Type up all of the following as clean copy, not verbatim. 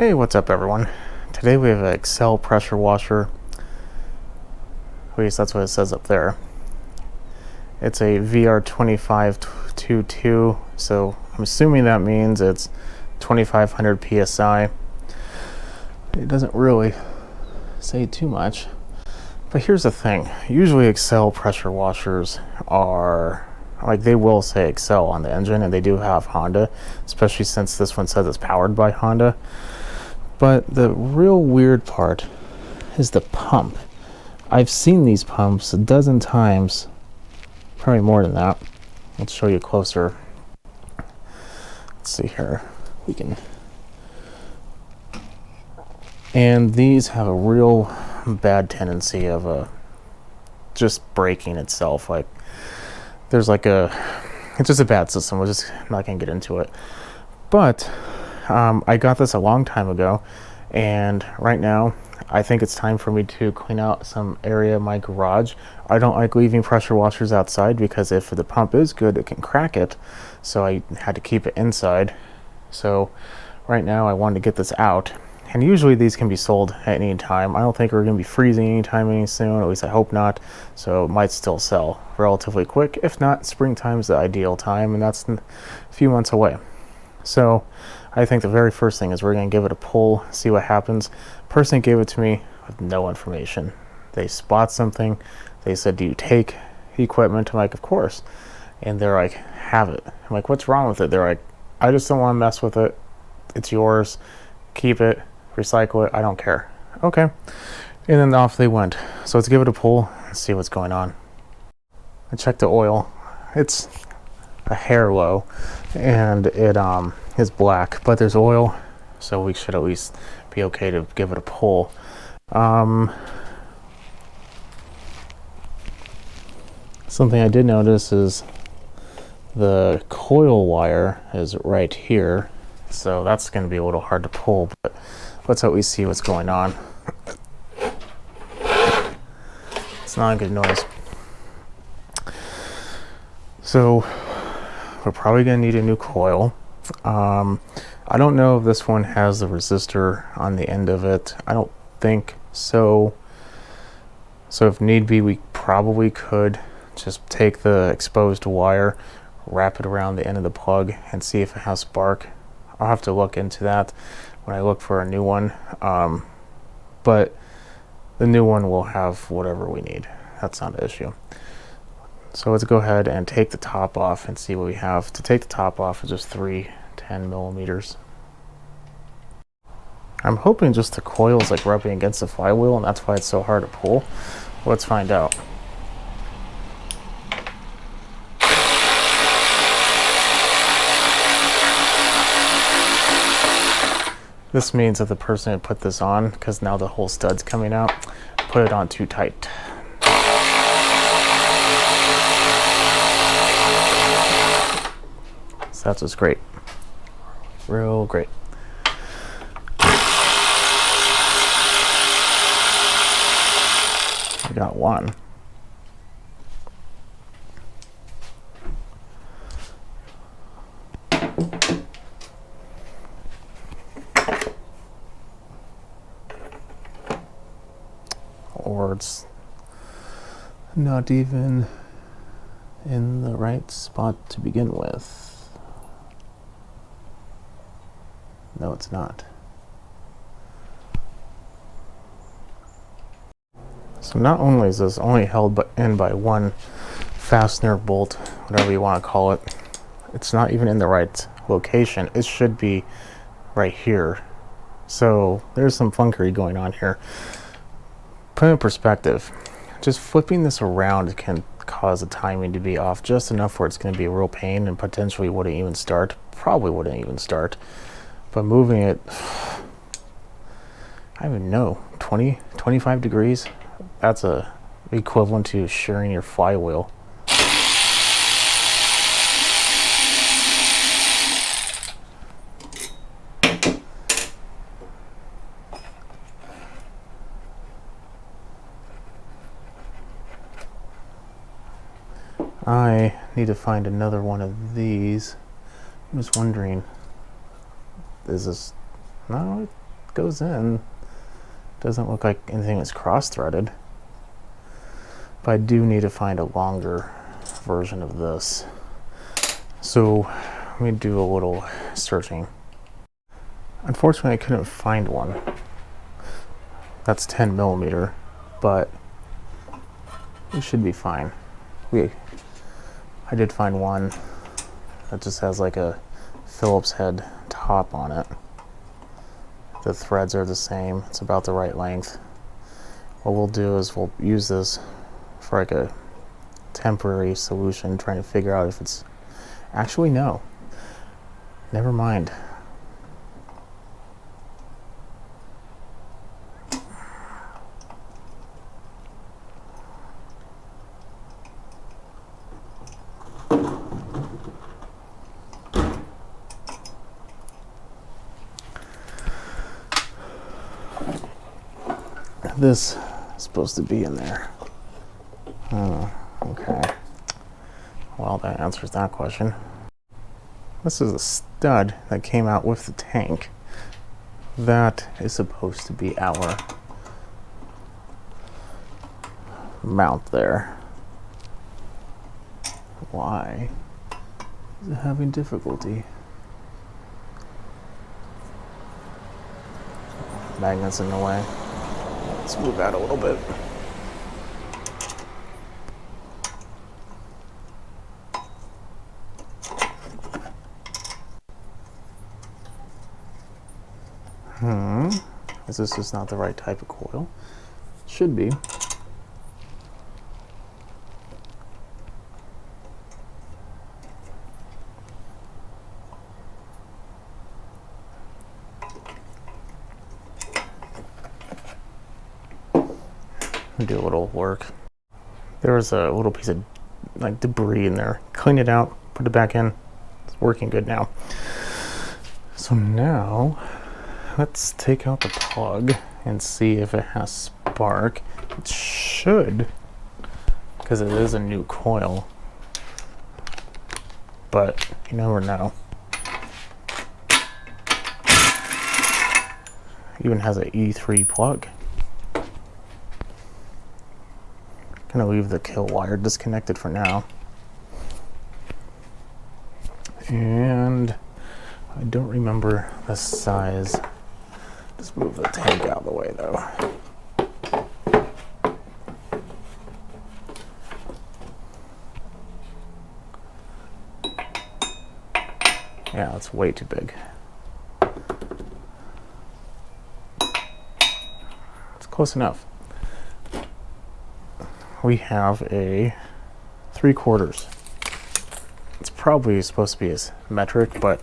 Hey, what's up everyone? Today we have an Excel pressure washer. At least that's what it says up there. It's a VR2522, so I'm assuming that means it's 2500 PSI. It doesn't really say too much. But here's the thing. Usually Excel pressure washers are, like, they will say Excel on the engine, and they do have Honda, especially since this one says it's powered by Honda. But the real weird part is the pump. I've seen these pumps a dozen times, probably more than that. Let's show you closer. Let's see here. We can. And these have a real bad tendency of just breaking itself. Like, there's like it's just a bad system. I'm not gonna get into it. But I got this a long time ago, and right now I think it's time for me to clean out some area of my garage. I don't like leaving pressure washers outside because if the pump is good, it can crack it. So I had to keep it inside. So right now I wanted to get this out. And usually these can be sold at any time. I don't think we're going to be freezing anytime any soon, at least I hope not. So it might still sell relatively quick. If not, springtime is the ideal time, and that's a few months away. So I think the very first thing is we're going to give it a pull, see what happens. Person gave it to me with no information. They spot something. They said, do you take equipment? I'm like, of course. And they're like, have it. I'm like, what's wrong with it? They're like, I just don't want to mess with it. It's yours. Keep it. Recycle it. I don't care. Okay. And then off they went. So let's give it a pull and see what's going on. I checked the oil. It's a hair low, and it is black, but there's oil, so we should at least be okay to give it a pull. Something I did notice is the coil wire is right here, so that's going to be a little hard to pull, but let's at least see what's going on. It's not a good noise. So we're probably going to need a new coil. I don't know if this one has the resistor on the end of it. I don't think so. So if need be, we probably could just take the exposed wire, wrap it around the end of the plug, and see if it has spark. I'll have to look into that when I look for a new one. But the new one will have whatever we need. That's not an issue. So let's go ahead and take the top off and see what we have. To take the top off is just 3 10 millimeters. I'm hoping just the coil is like rubbing against the flywheel, and that's why it's so hard to pull. Let's find out. This means that the person who put this on, because now the whole stud's coming out, put it on too tight. So that's what's great. Real great. We got one. Or it's not even in the right spot to begin with. No, it's not. So not only is this only held in by one fastener bolt, whatever you want to call it, it's not even in the right location. It should be right here. So there's some funkery going on here. Put in perspective, just flipping this around can cause the timing to be off just enough where it's going to be a real pain and potentially wouldn't even start. Probably wouldn't even start. But moving it, I don't even know, 20, 25 degrees, that's equivalent to shearing your flywheel. I need to find another one of these. I was wondering, is this, no, goes in. Doesn't look like anything is cross-threaded. But I do need to find a longer version of this. So let me do a little searching. Unfortunately, I couldn't find one. That's 10 millimeter, but we should be fine. I did find one that just has like a Phillips head top on it. The threads are the same. It's about the right length. What we'll do is we'll use this for like a temporary solution, trying to figure out if it's actually no. Never mind. This is supposed to be in there. Oh, okay. Well, that answers that question. This is a stud that came out with the tank. That is supposed to be our mount there. Why is it having difficulty? Magnets in the way. Let's move that a little bit. Is this just not the right type of coil? Should be. Do a little work. There was a little piece of like debris in there. Clean it out, put it back in. It's working good now. So now let's take out the plug and see if it has spark. It should, because it is a new coil, but you never know. Even has an E3 plug. Gonna leave the kill wire disconnected for now. And I don't remember the size. Just move the tank out of the way though. Yeah, it's way too big. It's close enough. We have a 3/4. It's probably supposed to be as metric, but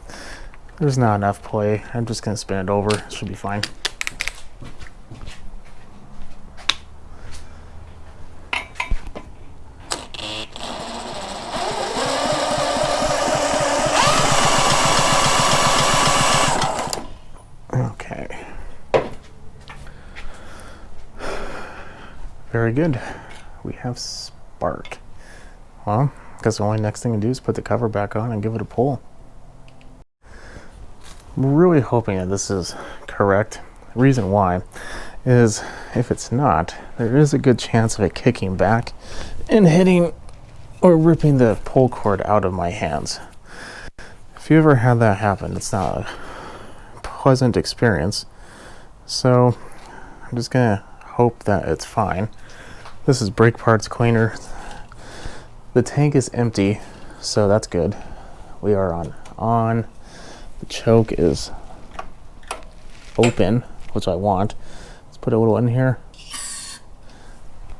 there's not enough play. I'm just gonna spin it over. It should be fine. Okay. Very good. We have spark. Well, I guess the only next thing to do is put the cover back on and give it a pull. I'm really hoping that this is correct. The reason why is if it's not, there is a good chance of it kicking back and hitting or ripping the pull cord out of my hands. If you ever had that happen, it's not a pleasant experience. So I'm just gonna hope that it's fine. This is brake parts cleaner. The tank is empty, so that's good. We are on. The choke is open, which I want. Let's put a little in here.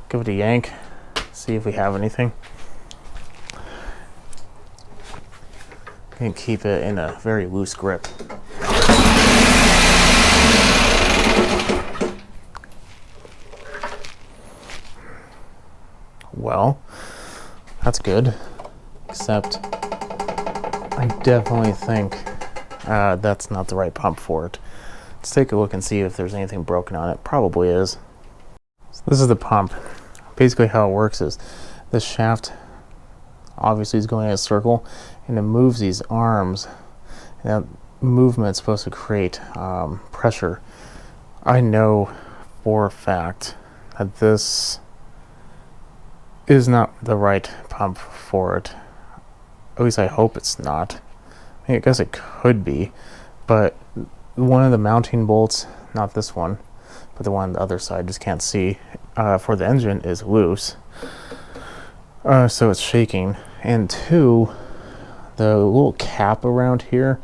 Give it a yank. See if we have anything. And keep it in a very loose grip. Well, that's good, except I definitely think that's not the right pump for it. Let's take a look and see if there's anything broken on it. Probably is. So this is the pump. Basically how it works is this shaft obviously is going in a circle and it moves these arms. And that movement is supposed to create pressure I know for a fact that this is not the right pump for it. At least I hope it's not. I guess it could be, but one of the mounting bolts, not this one, but the one on the other side, just can't see, for the engine is loose. So it's shaking. And two, the little cap around here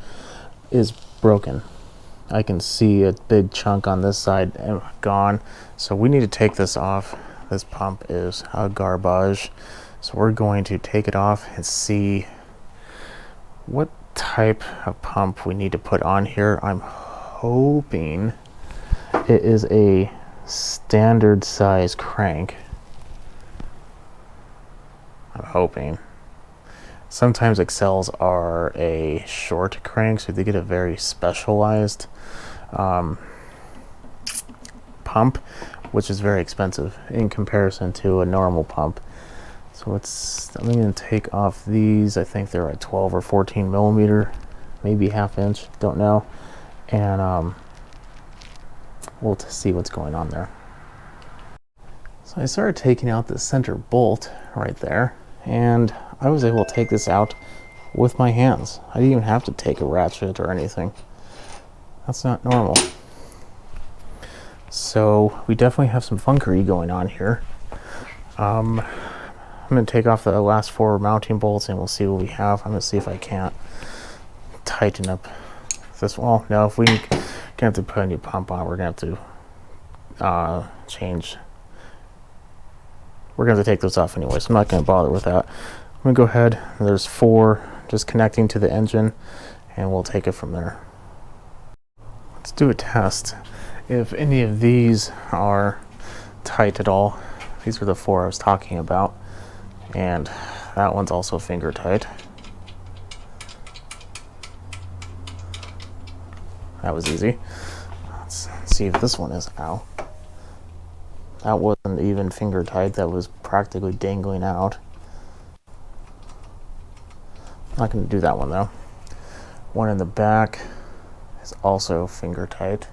is broken. I can see a big chunk on this side and gone. So we need to take this off. This pump is garbage. So we're going to take it off and see what type of pump we need to put on here. I'm hoping it is a standard size crank. I'm hoping. Sometimes Excels are a short crank, so they get a very specialized pump, which is very expensive in comparison to a normal pump. So I'm going to take off these. I think they're at 12 or 14 millimeter, maybe ½ inch, don't know. And we'll see what's going on there. So I started taking out the center bolt right there, and I was able to take this out with my hands. I didn't even have to take a ratchet or anything. That's not normal. So we definitely have some funkery going on here. I'm going to take off the last 4 mounting bolts and we'll see what we have. I'm going to see if I can't tighten up this. Well, no, if we can have to put a new pump on, we're going to have to change. We're going to take those off anyway, so I'm not going to bother with that. I'm going to go ahead. There's 4 just connecting to the engine, and we'll take it from there. Let's do a test. If any of these are tight at all, these are the 4 I was talking about. And that one's also finger tight. That was easy. Let's see if this one is. Ow. That wasn't even finger tight. That was practically dangling out. Not going to do that one though. One in the back is also finger tight.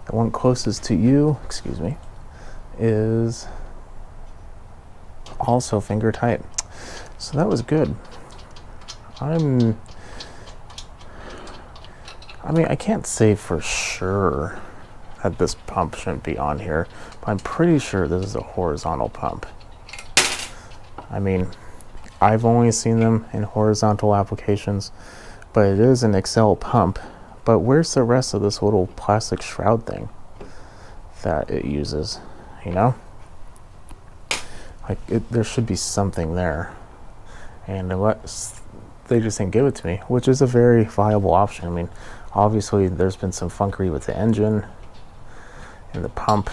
The one closest to you, excuse me, is also finger tight. So that was good. I mean, I can't say for sure that this pump shouldn't be on here, but I'm pretty sure this is a horizontal pump. I mean, I've only seen them in horizontal applications, but it is an Excel pump. But where's the rest of this little plastic shroud thing that it uses, you know? Like, there should be something there. And unless they just didn't give it to me, which is a very viable option. I mean, obviously there's been some funkery with the engine and the pump,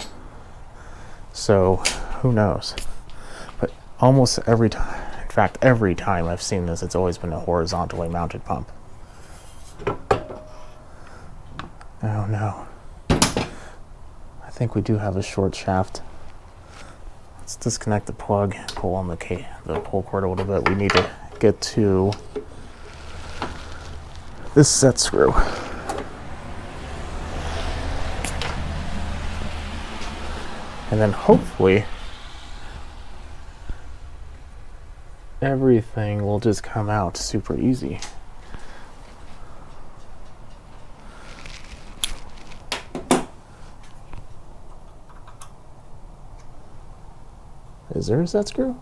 so who knows? But almost every time, in fact every time I've seen this, it's always been a horizontally mounted pump. Oh no. I think we do have a short shaft. Let's disconnect the plug, pull on the pull cord a little bit. We need to get to this set screw. And then hopefully everything will just come out super easy. Is there a set screw?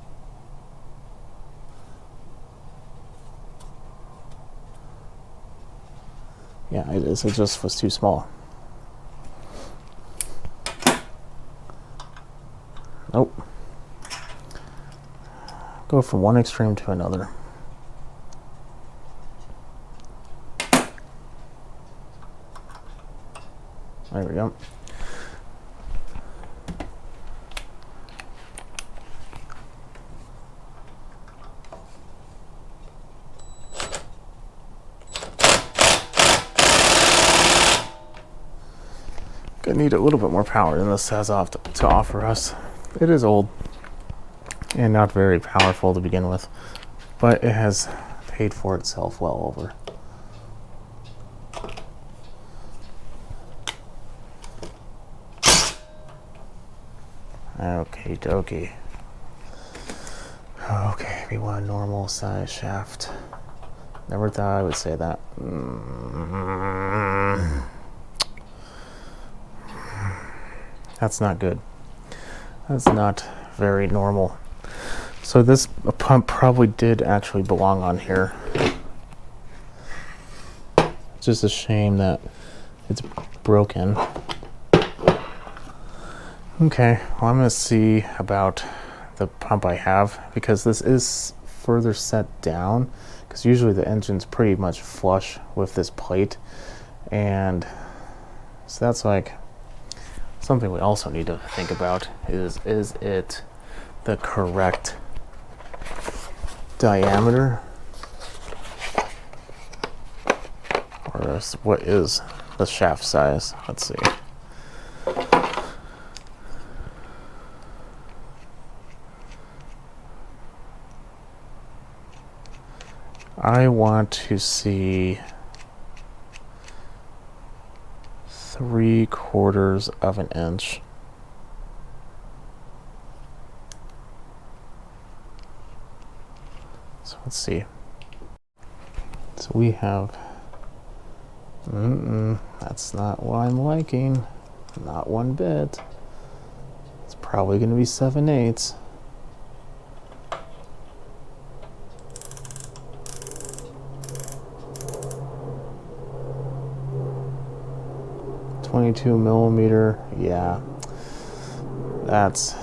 Yeah, it is. It just was too small. Nope. Go from one extreme to another. There we go. Gonna need a little bit more power than this has to offer us. It is old and not very powerful to begin with, but it has paid for itself well over. Okay, dokie. Okay, we want a normal size shaft. Never thought I would say that. That's not good. That's not very normal. So this pump probably did actually belong on here. It's just a shame that it's broken. Okay, well, I'm going to see about the pump I have, because this is further set down, because usually the engine's pretty much flush with this plate, and so that's like something we also need to think about is it the correct diameter, or what is the shaft size? Let's see. I want to see 3/4 of an inch. So let's see. So we have, that's not what I'm liking. Not one bit. It's probably going to be 7/8. .22 millimeter, yeah, that's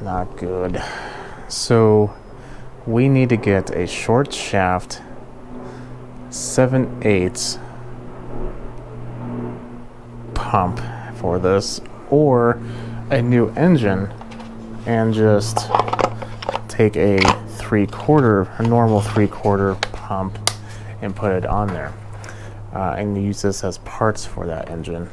not good. So we need to get a short shaft, 7/8 pump for this, or a new engine and just take a normal 3/4 pump and put it on there, and use this as parts for that engine.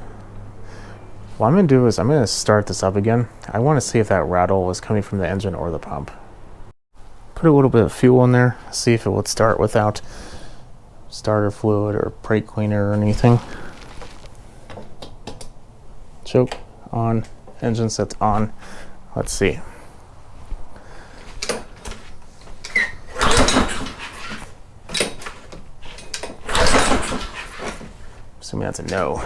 What I'm going to do is I'm going to start this up again. I want to see if that rattle was coming from the engine or the pump. Put a little bit of fuel in there, see if it would start without starter fluid or brake cleaner or anything. Choke on, engine sets on. Let's see. Assuming that's a no.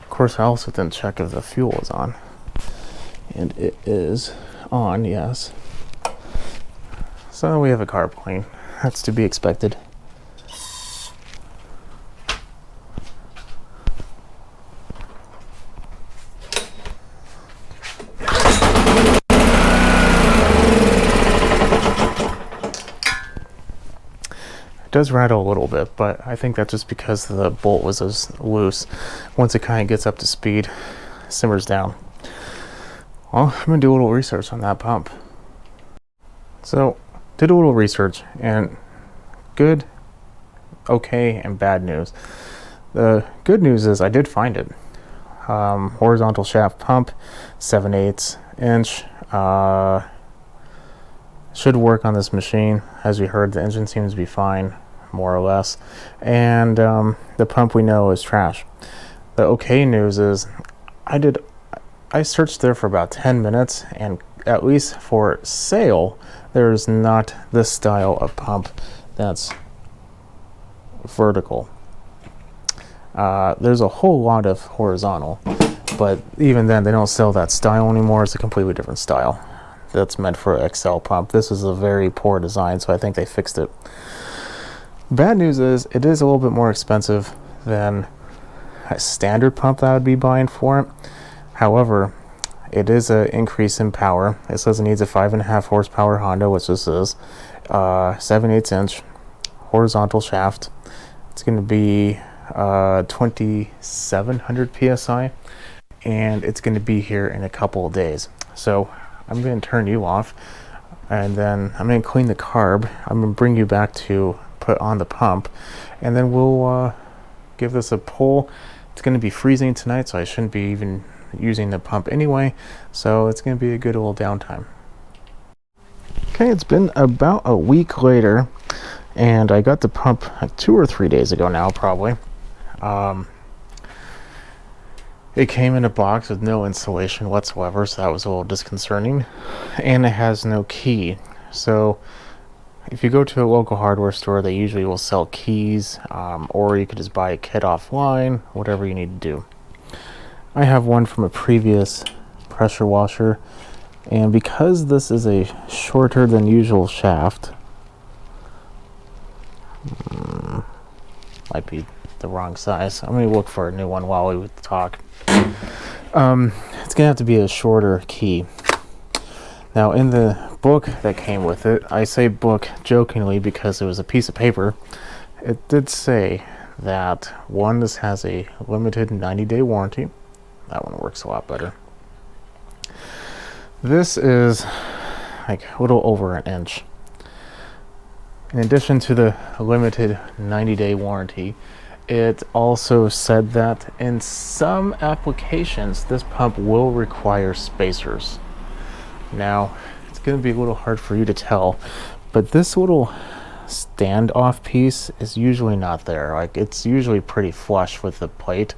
Of course, I also didn't check if the fuel is on, and it is on, yes. So we have a carb clean. That's to be expected. It does rattle a little bit, but I think that's just because the bolt was as loose. Once it kind of gets up to speed, it simmers down. Well, I'm going to do a little research on that pump. So, did a little research, and good, okay, and bad news. The good news is I did find it. Horizontal shaft pump, 7/8 inch. Should work on this machine. As we heard, the engine seems to be fine, more or less, and the pump we know is trash. The okay news is I searched there for about 10 minutes, and at least for sale, there's not this style of pump that's vertical. There's a whole lot of horizontal, but even then they don't sell that style anymore. It's a completely different style that's meant for an XL pump. This is a very poor design, so I think they fixed it. Bad news is it is a little bit more expensive than a standard pump that I would be buying for it. However, it is an increase in power. It says it needs a 5.5 horsepower Honda, which this is, 7/8 inch horizontal shaft. It's going to be 2,700 psi, and it's going to be here in a couple of days. So I'm going to turn you off, and then I'm going to clean the carb. I'm going to bring you back to put on the pump, and then we'll give this a pull. It's going to be freezing tonight, so I shouldn't be even using the pump anyway, so it's going to be a good old downtime. Okay, it's been about a week later, and I got the pump 2 or 3 days ago now, probably. It came in a box with no insulation whatsoever, so that was a little disconcerting. And it has no key. So if you go to a local hardware store, they usually will sell keys, or you could just buy a kit offline, whatever you need to do. I have one from a previous pressure washer, and because this is a shorter than usual shaft, might be the wrong size. I'm going to look for a new one while we talk. It's going to have to be a shorter key. Now, in the book that came with it, I say book jokingly because it was a piece of paper. It did say that one, this has a limited 90-day warranty. That one works a lot better. This is like a little over an inch. In addition to the limited 90-day warranty, it also said that in some applications, this pump will require spacers. Now, it's going to be a little hard for you to tell, but this little standoff piece is usually not there. Like, it's usually pretty flush with the plate.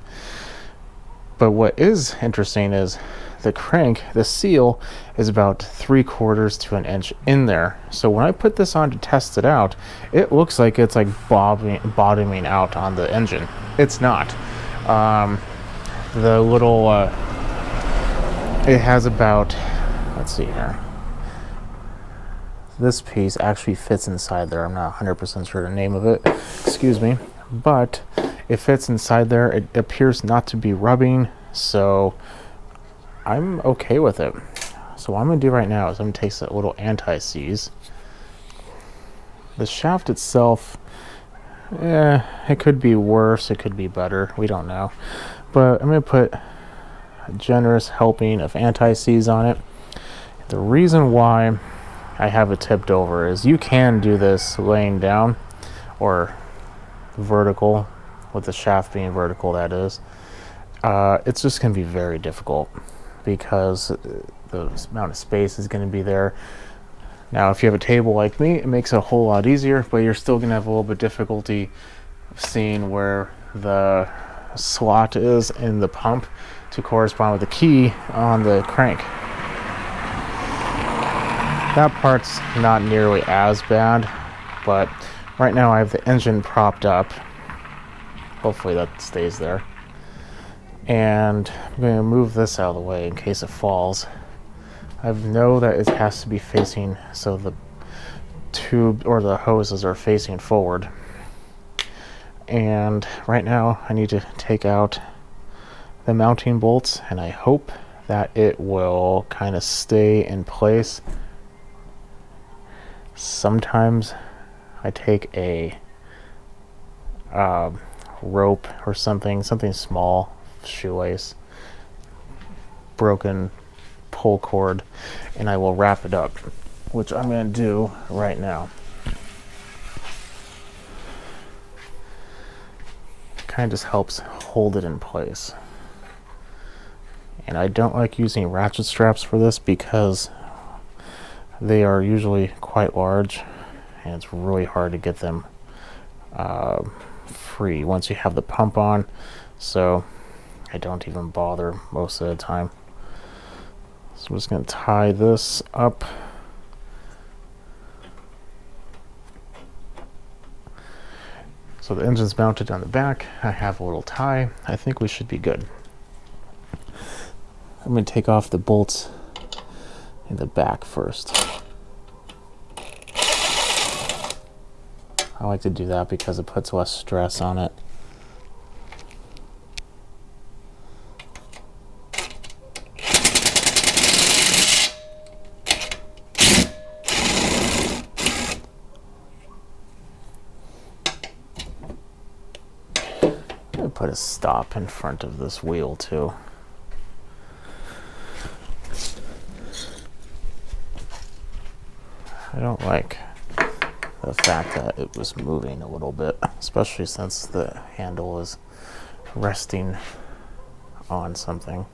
But what is interesting is the crank, the seal, is about 3/4 to an inch in there. So when I put this on to test it out, it looks like it's like bottoming out on the engine. It's not. The little, it has about, let's see here. This piece actually fits inside there. I'm not 100% sure the name of it. Excuse me. But it fits inside there. It appears not to be rubbing, so I'm okay with it. So what I'm going to do right now is I'm going to take a little anti-seize. The shaft itself, it could be worse, it could be better, we don't know. But I'm going to put a generous helping of anti-seize on it. The reason why I have it tipped over is you can do this laying down or vertical, with the shaft being vertical, that is. It's just going to be very difficult because the amount of space is going to be there. Now, if you have a table like me, it makes it a whole lot easier, but you're still going to have a little bit difficulty seeing where the slot is in the pump to correspond with the key on the crank. That part's not nearly as bad, but right now I have the engine propped up. Hopefully that stays there. And I'm going to move this out of the way in case it falls. I know that it has to be facing so the tube or the hoses are facing forward. And right now I need to take out the mounting bolts, and I hope that it will kind of stay in place. Sometimes I take a rope or something small, shoelace, broken pull cord, and I will wrap it up, which I'm going to do right now. Kind of just helps hold it in place. And I don't like using ratchet straps for this because they are usually quite large and it's really hard to get them free once you have the pump on, so I don't even bother most of the time. So I'm just going to tie this up. So the engine's mounted on the back. I have a little tie. I think we should be good. I'm going to take off the bolts in the back first. I like to do that because it puts less stress on it. I'm going to put a stop in front of this wheel too. I don't like the fact that it was moving a little bit, especially since the handle is resting on something.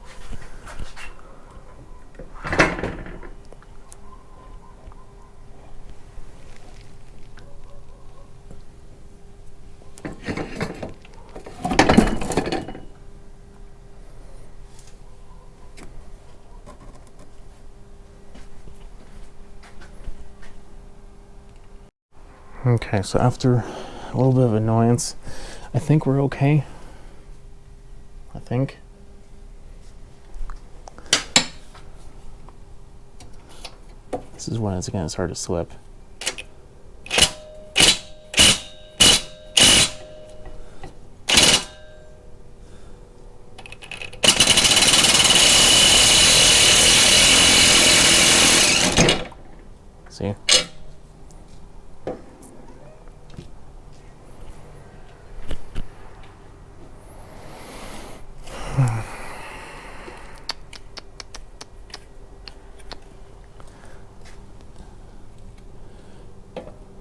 Okay, so after a little bit of annoyance, I think we're okay. I think. This is when it's gonna start to slip. See?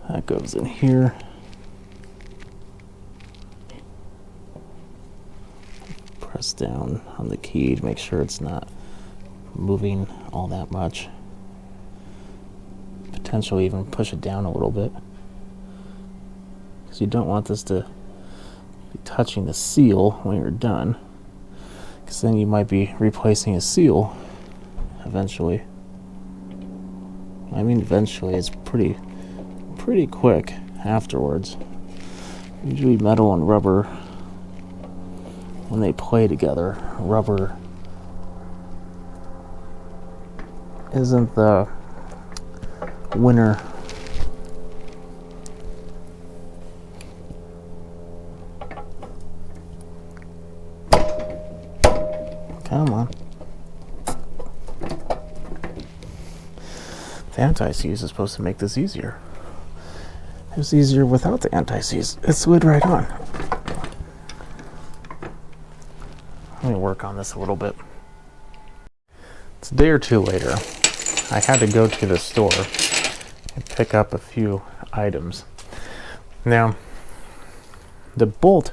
That goes in here. Press down on the key to make sure it's not moving all that much. Potentially even push it down a little bit, because you don't want this to be touching the seal when you're done, because then you might be replacing a seal eventually. I mean, eventually, it's pretty quick afterwards. Usually metal and rubber, when they play together, rubber isn't the winner. Come on. The anti-seize is supposed to make this easier. It was easier without the anti-seize. It slid right on. Let me work on this a little bit. It's a day or two later. I had to go to the store and pick up a few items. Now, the bolt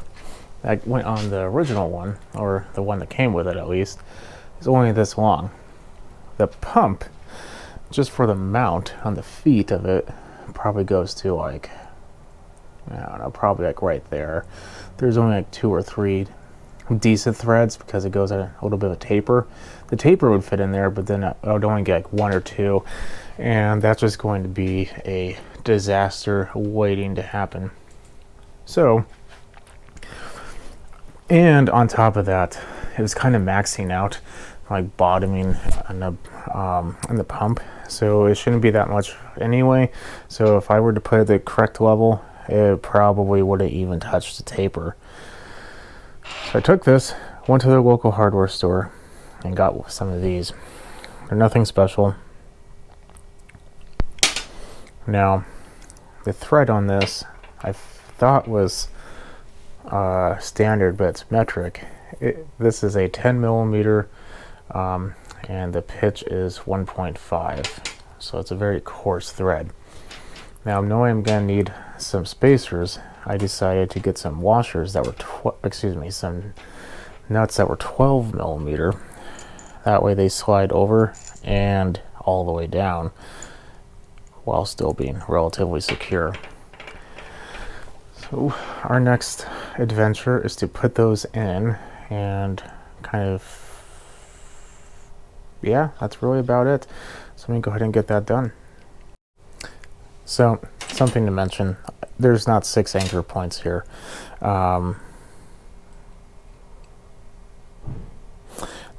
that went on the original one, or the one that came with it at least, is only this long. The pump, just for the mount on the feet of it, probably goes to like, I don't know, probably like right there. There's only like 2 or 3 decent threads because it goes at a little bit of a taper. The taper would fit in there, but then I would only get like 1 or 2, and that's just going to be a disaster waiting to happen. So, and on top of that, it was kind of maxing out, like bottoming on the pump, so it shouldn't be that much anyway. So if I were to put it at the correct level, it probably wouldn't even touch the taper. So I took this, went to the local hardware store, and got some of these. They're nothing special. Now, the thread on this I thought was standard, but it's metric. This is a 10 millimeter, and the pitch is 1.5, so it's a very coarse thread. Now, knowing I'm gonna need some spacers, I decided to get some washers that were some nuts that were 12 millimeter. That way they slide over and all the way down while still being relatively secure. So our next adventure is to put those in, and kind of, yeah, that's really about it. So let me go ahead and get that done. So, something to mention, there's not 6 anchor points here.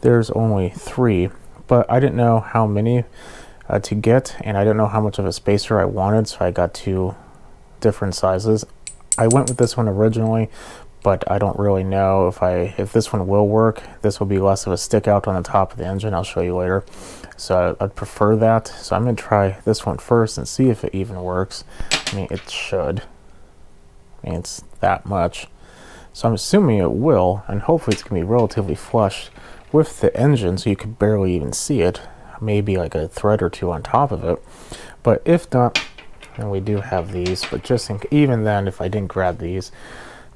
There's only 3, but I didn't know how many to get, and I didn't know how much of a spacer I wanted, so I got 2 different sizes. I went with this one originally, but I don't really know if this one will work. This will be less of a stick out on the top of the engine. I'll show you later. So I'd prefer that. So I'm going to try this one first and see if it even works. I mean, it should. I mean, it's that much. So I'm assuming it will, and hopefully it's going to be relatively flush with the engine so you could barely even see it. Maybe like a thread or 2 on top of it. But if not, then we do have these. But just even then, if I didn't grab these,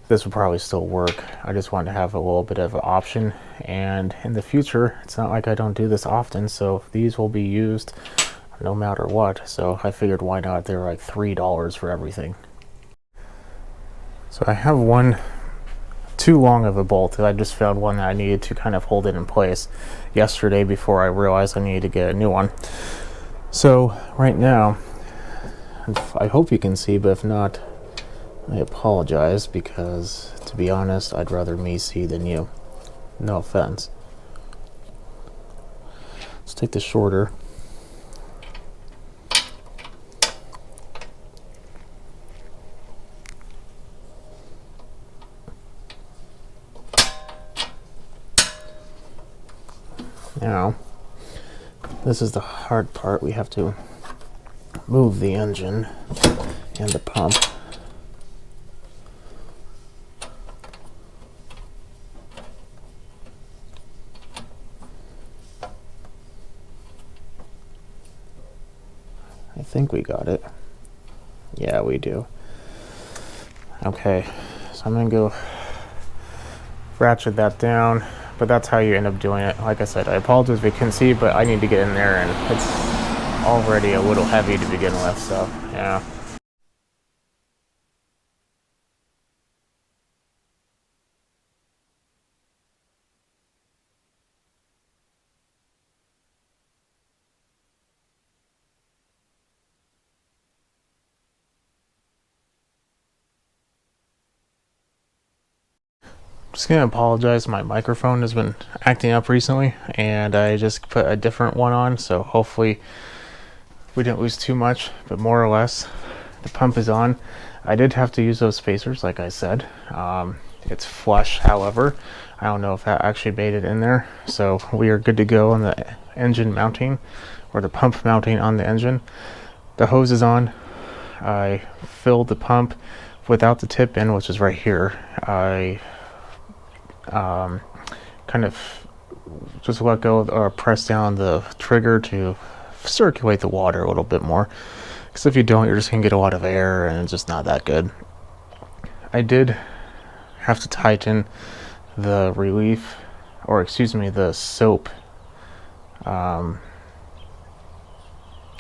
this would probably still work. I just wanted to have a little bit of an option, and in the future, it's not like I don't do this often, so these will be used no matter what. So I figured, why not? They're like $3 for everything. So I have one too long of a bolt. I just found one that I needed to kind of hold it in place yesterday before I realized I needed to get a new one. So right now, I hope you can see, but if not, I apologize, because to be honest, I'd rather me see than you. No offense. Let's take the shorter. Now, this is the hard part. We have to move the engine and the pump. I think we got it. Yeah, we do. Okay, so I'm gonna go ratchet that down, but that's how you end up doing it. Like I said, I apologize if you can see, but I need to get in there, and it's already a little heavy to begin with, so yeah. Just gonna apologize, my microphone has been acting up recently, and I just put a different one on, so hopefully we didn't lose too much, but more or less the pump is on. I did have to use those spacers, like I said. It's flush, however, I don't know if that actually made it in there, so we are good to go on the engine mounting, or the pump mounting on the engine. The hose is on. I filled the pump without the tip in, which is right here. I kind of just let go or press down the trigger to circulate the water a little bit more, because if you don't, you're just gonna get a lot of air and it's just not that good. I did have to tighten the relief, or excuse me, the soap. I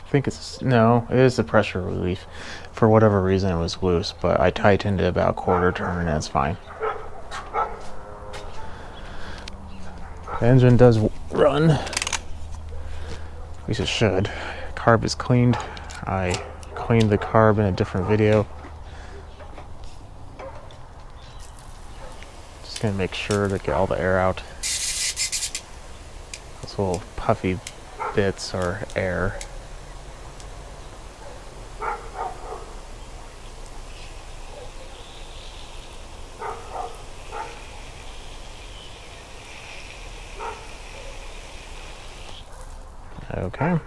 think it is the pressure relief. For whatever reason it was loose, but I tightened it about a quarter turn and it's fine. The engine does run, at least it should. Carb is cleaned. I cleaned the carb in a different video. Just gonna make sure to get all the air out. Those little puffy bits are air. Okay.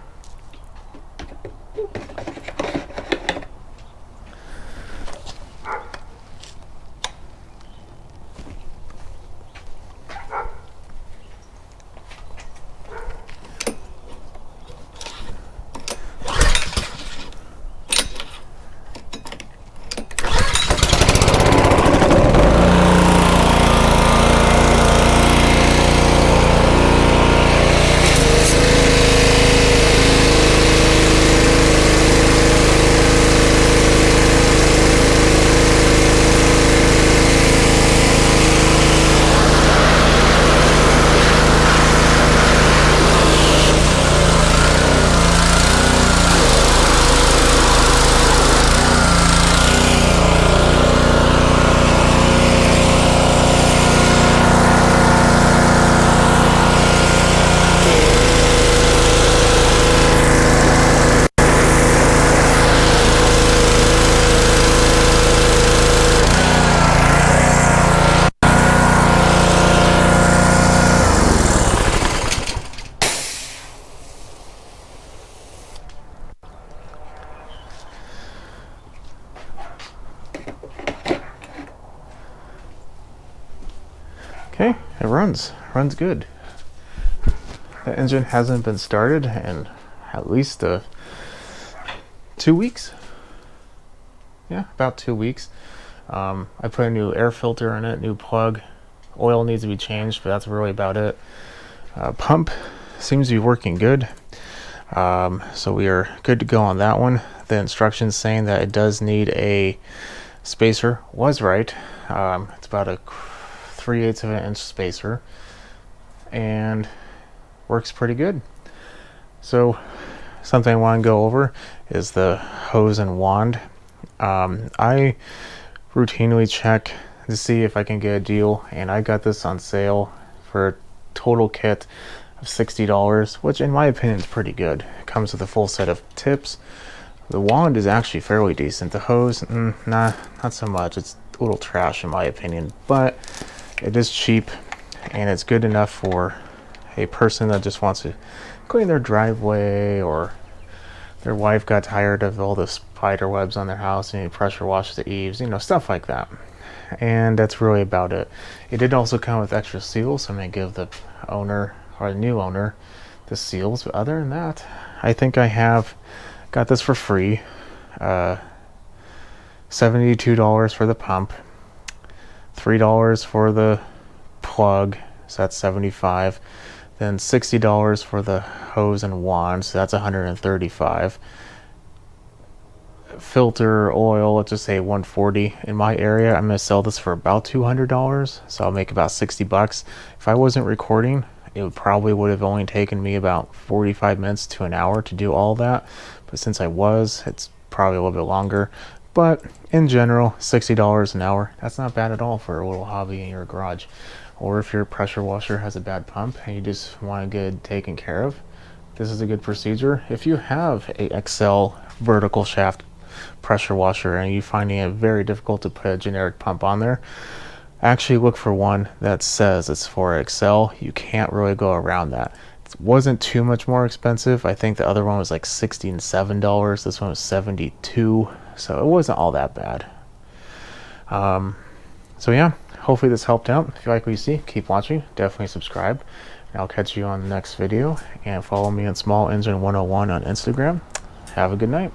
Okay, it runs good. The engine hasn't been started in at least 2 weeks. Yeah, about 2 weeks. I put a new air filter in it, new plug. Oil needs to be changed, but that's really about it. Pump seems to be working good. So we are good to go on that one. The instructions saying that it does need a spacer was right. It's about a 3/8 of an inch spacer, and works pretty good. So something I want to go over is the hose and wand. I routinely check to see if I can get a deal, and I got this on sale for a total kit of $60, which in my opinion is pretty good. It comes with a full set of tips. The wand is actually fairly decent. The hose, not so much. It's a little trash in my opinion, but it is cheap and it's good enough for a person that just wants to clean their driveway, or their wife got tired of all the spider webs on their house and you pressure wash the eaves, you know, stuff like that. And that's really about it. It did also come with extra seals, so I'm going to give the owner, or the new owner, the seals. But other than that, I think I have got this for free. $72 for the pump, $3 for the plug, so that's $75. Then $60 for the hose and wand, so that's $135. Filter oil, let's just say $140. In my area, I'm going to sell this for about $200, so I'll make about $60. If I wasn't recording, it would have only taken me about 45 minutes to an hour to do all that, but since I was, it's probably a little bit longer. But in general, $60 an hour, that's not bad at all for a little hobby in your garage. Or if your pressure washer has a bad pump and you just want to get it taken care of, this is a good procedure. If you have a XL vertical shaft pressure washer and you're finding it very difficult to put a generic pump on there, actually look for one that says it's for XL. You can't really go around that. It wasn't too much more expensive. I think the other one was like $67. This one was $72, so it wasn't all that bad. So yeah, hopefully this helped out. If you like what you see, keep watching, definitely subscribe, and I'll catch you on the next video. And follow me on Small Engine 101 on Instagram. Have a good night.